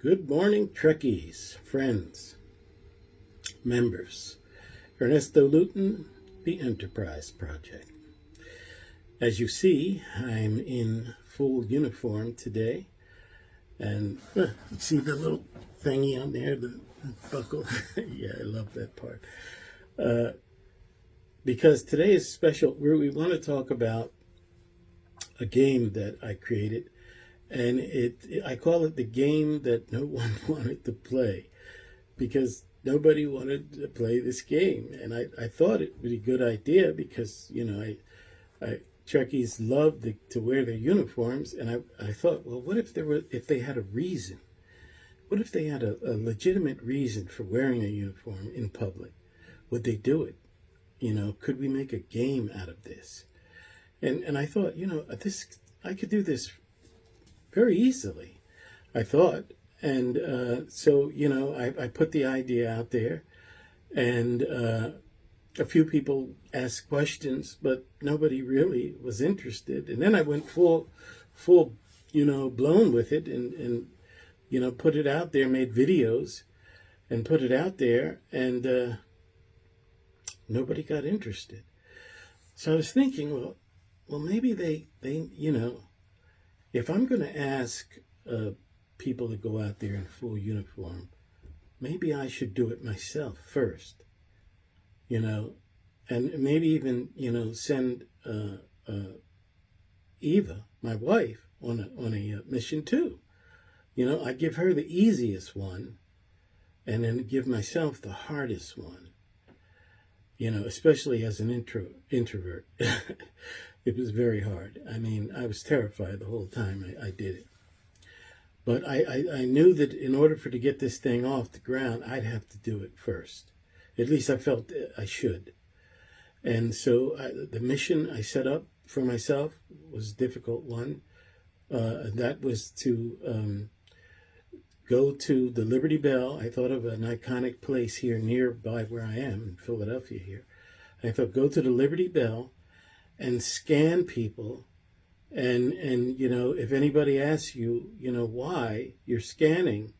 Good morning, Trekkies, friends, members. Ernesto Luton, The Enterprise Project. As you see, I'm in full uniform today. And you see the little thingy on there, the buckle? Yeah, I love that part. Because today is special. We want to talk about a game that I created. And I call it the game that no one wanted to play, because nobody wanted to play this game. And I thought it was a good idea because, Trekkies love to wear their uniforms. And I thought, well, what if they had a reason? What if they had a legitimate reason for wearing a uniform in public? Would they do it? Could we make a game out of this? And I thought, I could do this very easily, I thought. And so, I put the idea out there, and a few people asked questions, but nobody really was interested. And then I went full blown with it and put it out there, made videos and put it out there, and nobody got interested. So I was thinking, well, maybe they if I'm going to ask people to go out there in full uniform, maybe I should do it myself first, and maybe even, send Eva, my wife, on a mission too. I give her the easiest one and then give myself the hardest one, especially as an introvert. It was very hard. I mean, I was terrified the whole time I did it. But I knew that in order to get this thing off the ground, I'd have to do it first. At least I felt I should. And so the mission I set up for myself was a difficult one. That was to go to the Liberty Bell. I thought of an iconic place here nearby where I am, in Philadelphia here. I thought, go to the Liberty Bell and scan people, and if anybody asks you, why you're scanning,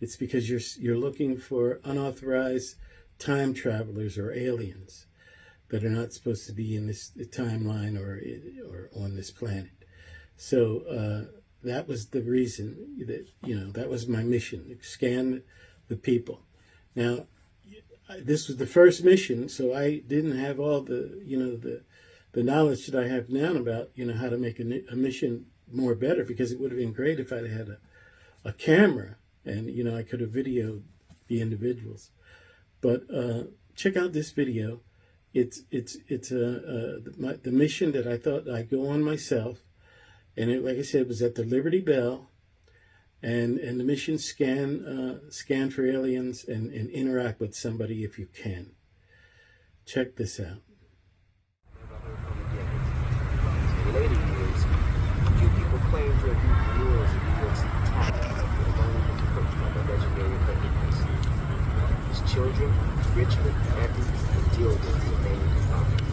it's because you're looking for unauthorized time travelers or aliens that are not supposed to be in this timeline or on this planet. So that was the reason that was my mission: to scan the people. Now, this was the first mission, so I didn't have all the knowledge that I have now about, how to make a mission more better, because it would have been great if I'd had a camera and, I could have videoed the individuals. But check out this video. It's the mission that I thought I'd go on myself. And it, like I said, was at the Liberty Bell. And the mission scan for aliens and interact with somebody if you can. Check this out. Later years, few people claim to have used the rules of New York's attack with only been cooked by the legendary Hercules. His children, Richmond, Evans, and Gilda, remain defunct.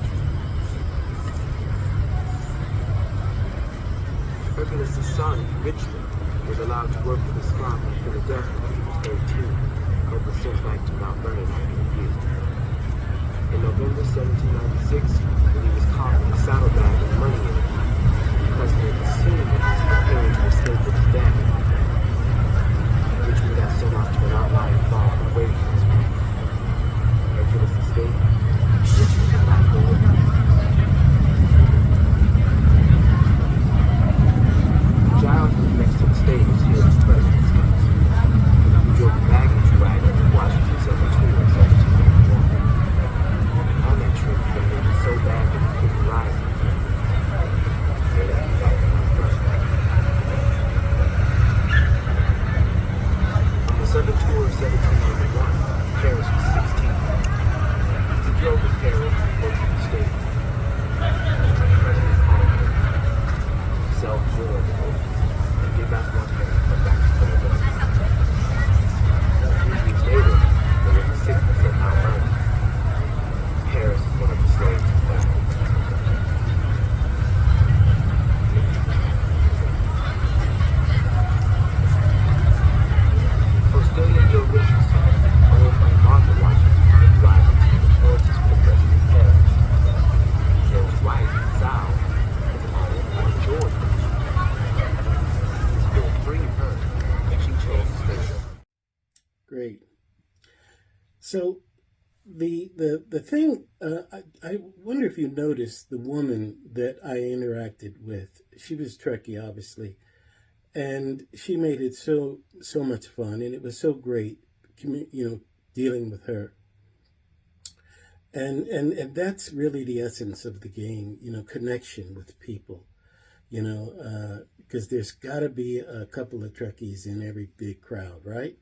Hercules' son, Richmond, was allowed to work with his father in Philadelphia when he was 13, but was sent back to Mount Vernon after a year. In November 1796, when he was caught with a saddlebag and money in it, the president assumed that he was preparing to escape with his dad, which would have sent off to an outlying farm away from his family. Hercules escaped, Richmond got back home. Giles moved next to the stables here at the president's house. He drove a baggage wagon to Washington Cemetery in 1791. On that trip, they made it so bad that he couldn't ride. They left without the So the thing, I wonder if you noticed the woman that I interacted with. She was Trekkie, obviously, and she made it so much fun, and it was so great, dealing with her. And that's really the essence of the game, connection with people, because there's got to be a couple of Trekkies in every big crowd, right?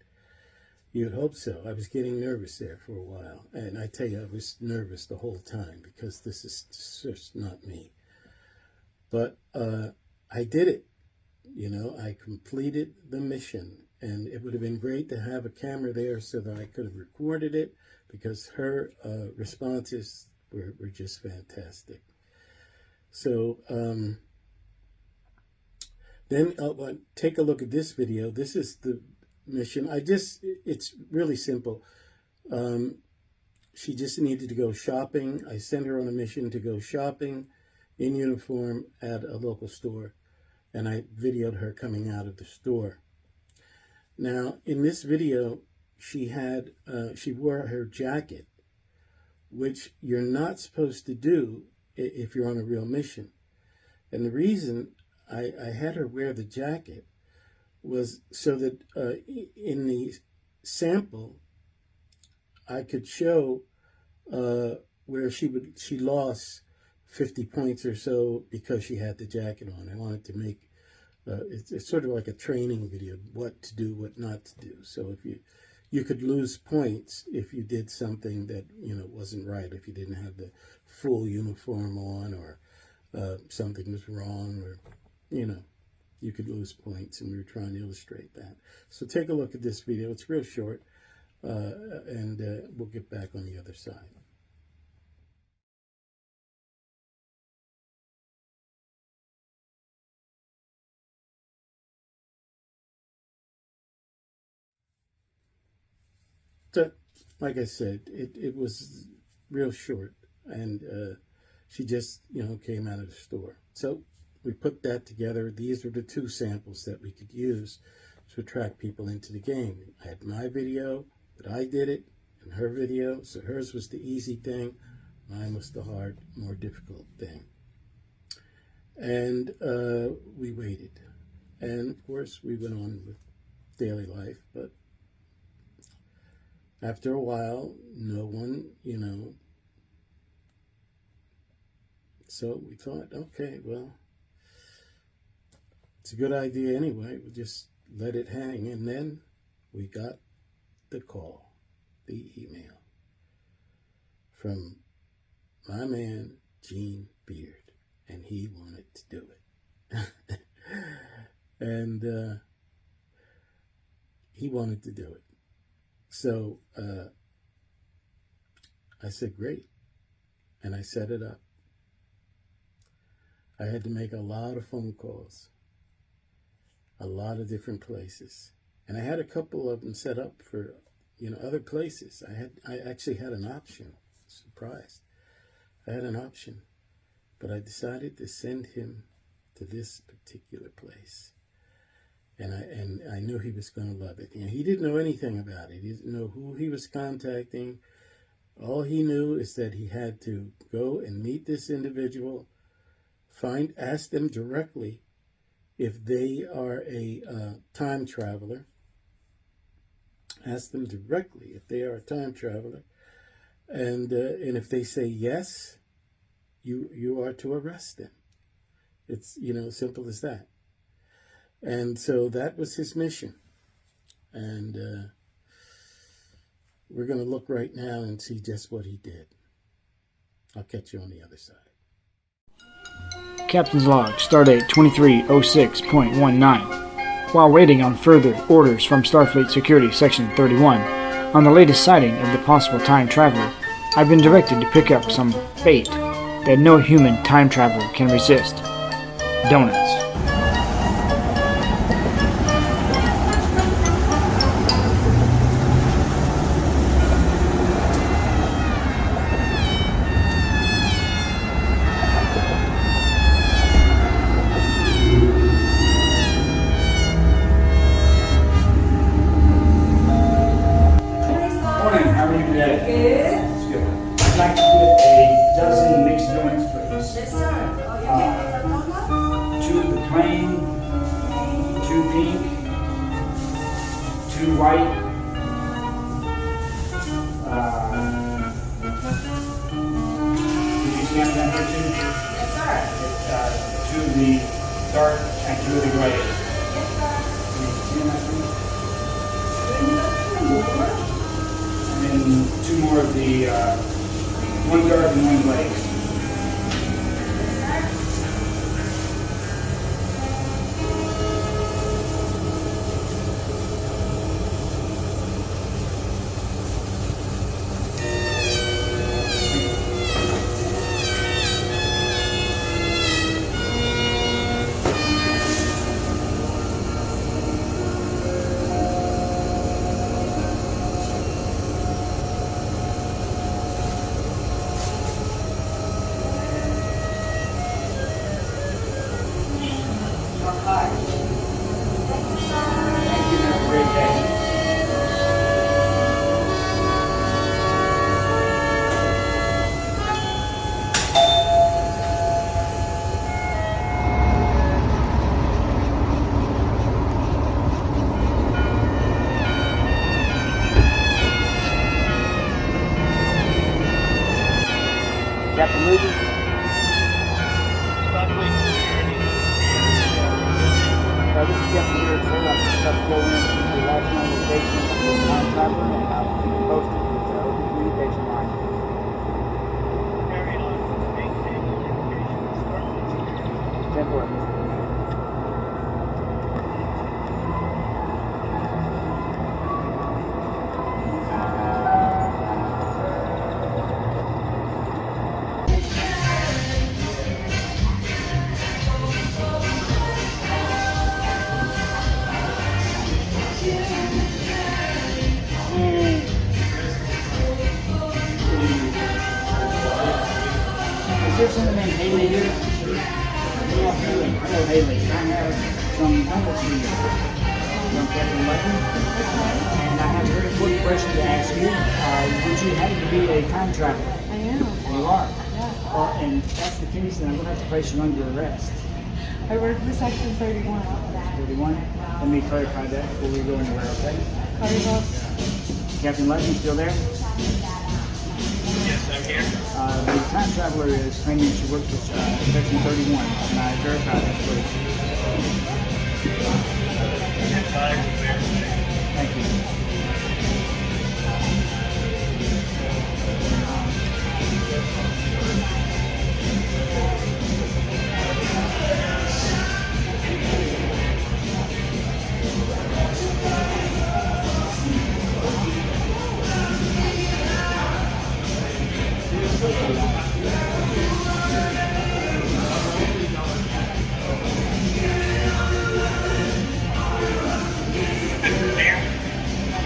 You'd hope so. I was getting nervous there for a while. And I tell you, I was nervous the whole time because this is just not me. But I did it. I completed the mission. And it would have been great to have a camera there so that I could have recorded it, because her responses were just fantastic. So then take a look at this video. This is the mission. It's really simple. She just needed to go shopping. I sent her on a mission to go shopping in uniform at a local store, and I videoed her coming out of the store. Now, in this video, she wore her jacket, which you're not supposed to do if you're on a real mission. And the reason I had her wear the jacket was so that in the sample I could show where she lost 50 points or so because she had the jacket on. I wanted to make it's sort of like a training video, what to do, what not to do. So if you could lose points if you did something that wasn't right, if you didn't have the full uniform on, or something was wrong, or you could lose points, and we were trying to illustrate that. So take a look at this video. It's real short, and we'll get back on the other side. So, like I said, it was real short, and she just, came out of the store. So we put that together. These were the two samples that we could use to attract people into the game. I had my video that I did it, and her video. So hers was the easy thing. Mine was the hard, more difficult thing. And we waited. And of course, we went on with daily life, but after a while, no one, so we thought, okay, well, it's a good idea anyway. We'll just let it hang. And then we got the call, the email from my man, Gene Beard, and he wanted to do it. And he wanted to do it. So I said, great. And I set it up. I had to make a lot of phone calls, a lot of different places. And I had a couple of them set up for, other places. I actually had an option. Surprised. I had an option. But I decided to send him to this particular place. And I knew he was going to love it. He didn't know anything about it. He didn't know who he was contacting. All he knew is that he had to go and meet this individual, ask them directly if they are a time traveler. Ask them directly if they are a time traveler. And if they say yes, you are to arrest them. It's, simple as that. And so that was his mission. And we're going to look right now and see just what he did. I'll catch you on the other side. Captain's log, stardate 2306.19. While waiting on further orders from Starfleet Security Section 31 on the latest sighting of the possible time traveler, I've been directed to pick up some bait that no human time traveler can resist. Donuts. 2 pink, 2 white, did you scan that here too? Yes, sir. 2 of the dark and 2 of the grays. Yes, sir. Can you scan that for me? More. And then 2 more of the, 1 dark and 1 glaze. Thank you. Have a great day. Captain Ruby? This is Captain here, sir. I'm just about to go into the last known location of the time traveler, and I'll keep you posted with the open communication line. Carry on to maintain communication with Starfleet. 10-4. Is there someone named Haley here? Yeah, Haley. Hello, Haley. I have some comments for you from Captain Lutton. And I have a very important question to ask you. Would you happen to be a time traveler? I am. You are. Yeah. And if that's the case, then I'm going to have to place you under arrest. I work for Section 31. 31. Let me clarify that before we go anywhere, okay? Carnival. Captain Lutton, you still there? Yes, I'm here. The time traveler is claiming she works with Section 31. Can I verify that, please? Yes, I will verify. Thank you.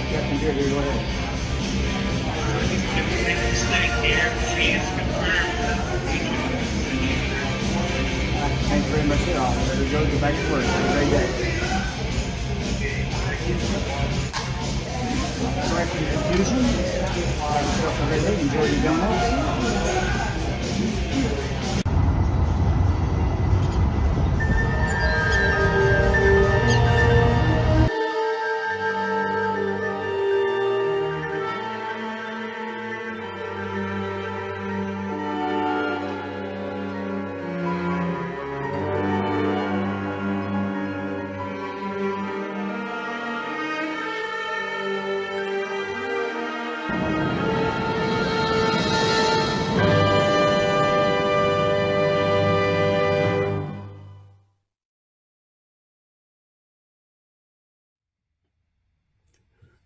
Captain Gregory, go ahead. Everything here, she is confirmed. Thank you very much at all. There we go. Go back to work. Have a great day. Sorry for the confusion. Have a great day. Enjoy your demos.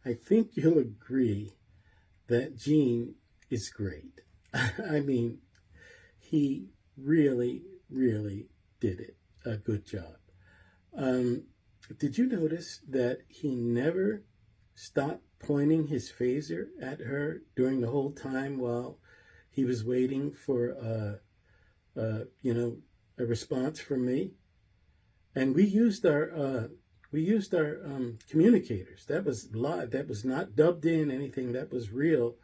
I think you'll agree that Gene is great. I mean, he really, really did it. A good job. Did you notice that he never stopped pointing his phaser at her during the whole time while he was waiting for a response from me? And we used our communicators. That was live. That was not dubbed in anything. That was real.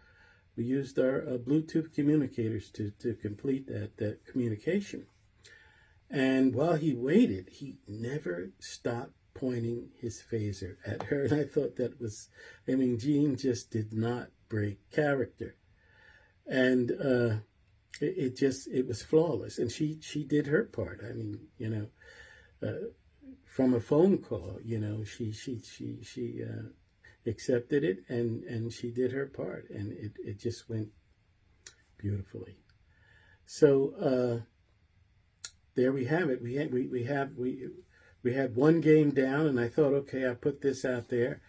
We used our Bluetooth communicators to complete that communication. And while he waited, he never stopped pointing his phaser at her. And I thought that was, I mean, Gene just did not break character. And it was flawless. And she did her part. I mean, from a phone call, she accepted it, and she did her part, and it just went beautifully. So there we have it. We had one game down, and I thought, okay, I put this out there.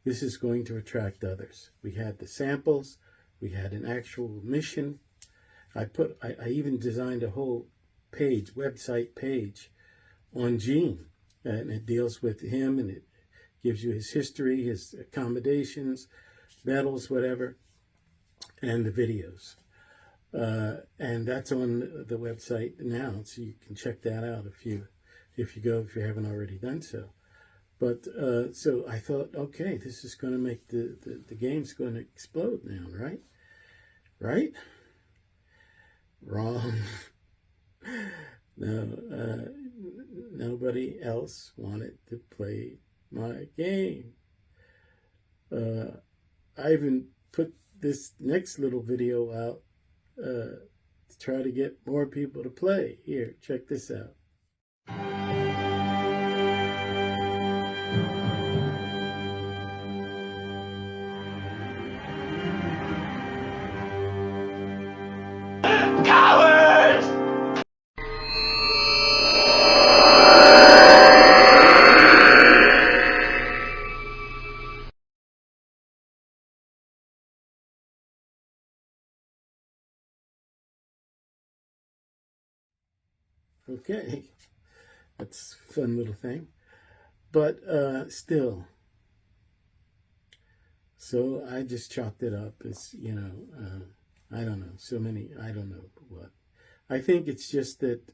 This is going to attract others. We had the samples. We had an actual mission. I even designed a whole website page on Gene, and it deals with him, and it gives you his history, his accommodations, medals, whatever, and the videos. And that's on the website now, so you can check that out if you haven't already done so. But so I thought, okay, this is going to make the game's going to explode now, right? Right? Wrong. No, nobody else wanted to play my game. I even put this next little video out to try to get more people to play. Here, check this out. Okay, that's a fun little thing, but still, so I just chalked it up as, I don't know, I don't know what. I think it's just that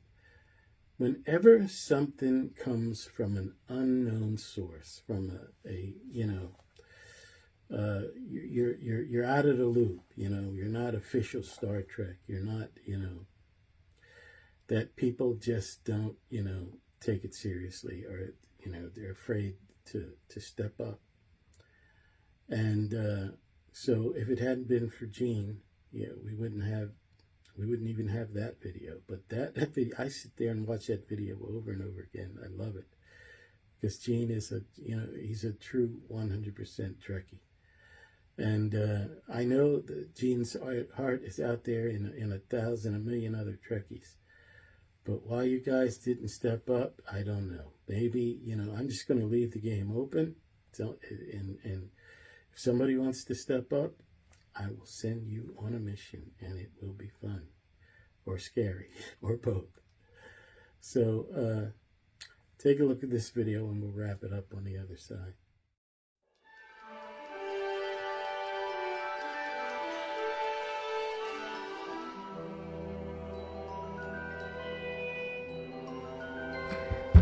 whenever something comes from an unknown source, from you're out of the loop, you're not official Star Trek, you're not, that people just don't, take it seriously, or, they're afraid to step up. And so if it hadn't been for Gene, we wouldn't even have that video. But that video, I sit there and watch that video over and over again. I love it, because Gene is he's a true 100% Trekkie. And I know that Gene's heart is out there in 1,000, a million other Trekkies. But why you guys didn't step up, I don't know. Maybe, I'm just going to leave the game open. And if somebody wants to step up, I will send you on a mission, and it will be fun or scary or both. So take a look at this video, and we'll wrap it up on the other side.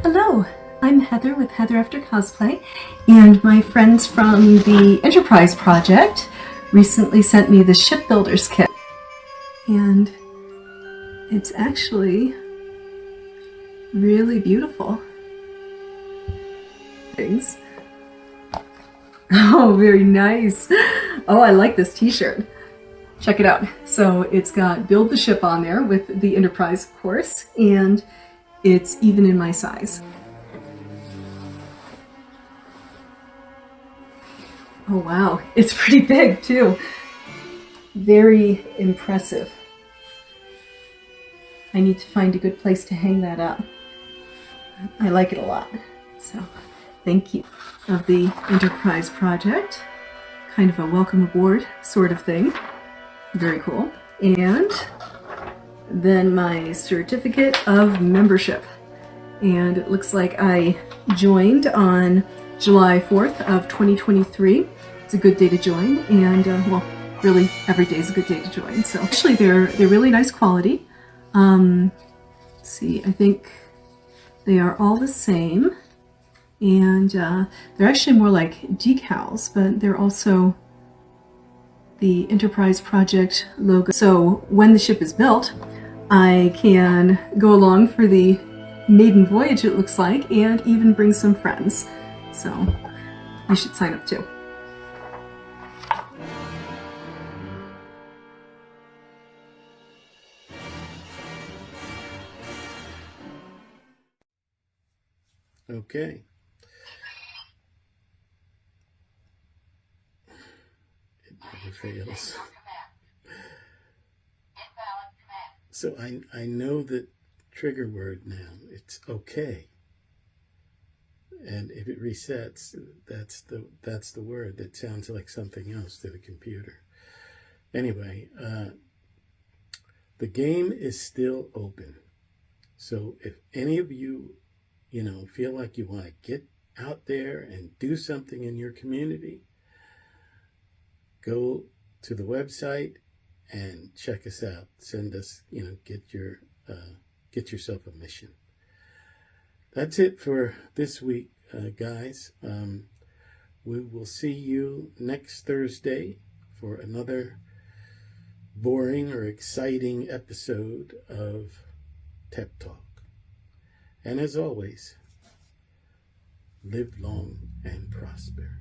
Hello, I'm Heather with Heather After Cosplay, and my friends from the Enterprise Project recently sent me the Shipbuilders Kit, and it's actually really beautiful. Things. Oh, very nice. Oh, I like this t-shirt. Check it out. So it's got Build the Ship on there with the Enterprise, of course, and it's even in my size. Oh wow, it's pretty big too. Very impressive. I need to find a good place to hang that up. I like it a lot. So, thank you. Of the Enterprise Project. Kind of a welcome aboard sort of thing. Very cool. And then my certificate of membership. And it looks like I joined on July 4th of 2023. It's a good day to join, and well, really every day is a good day to join. So actually they're really nice quality. Let's see, I think they are all the same, and they're actually more like decals, but they're also the Enterprise Project logo. So when the ship is built, I can go along for the maiden voyage, it looks like, and even bring some friends. So you should sign up too. Okay. It never fails. So I know the trigger word now. It's okay. And if it resets, that's the word that sounds like something else to the computer. Anyway, the game is still open. So if any of you, feel like you want to get out there and do something in your community, go to the website and check us out. Send us, get yourself a mission. That's it for this week, guys. We will see you next Thursday for another boring or exciting episode of TEP Talk. And as always, live long and prosper.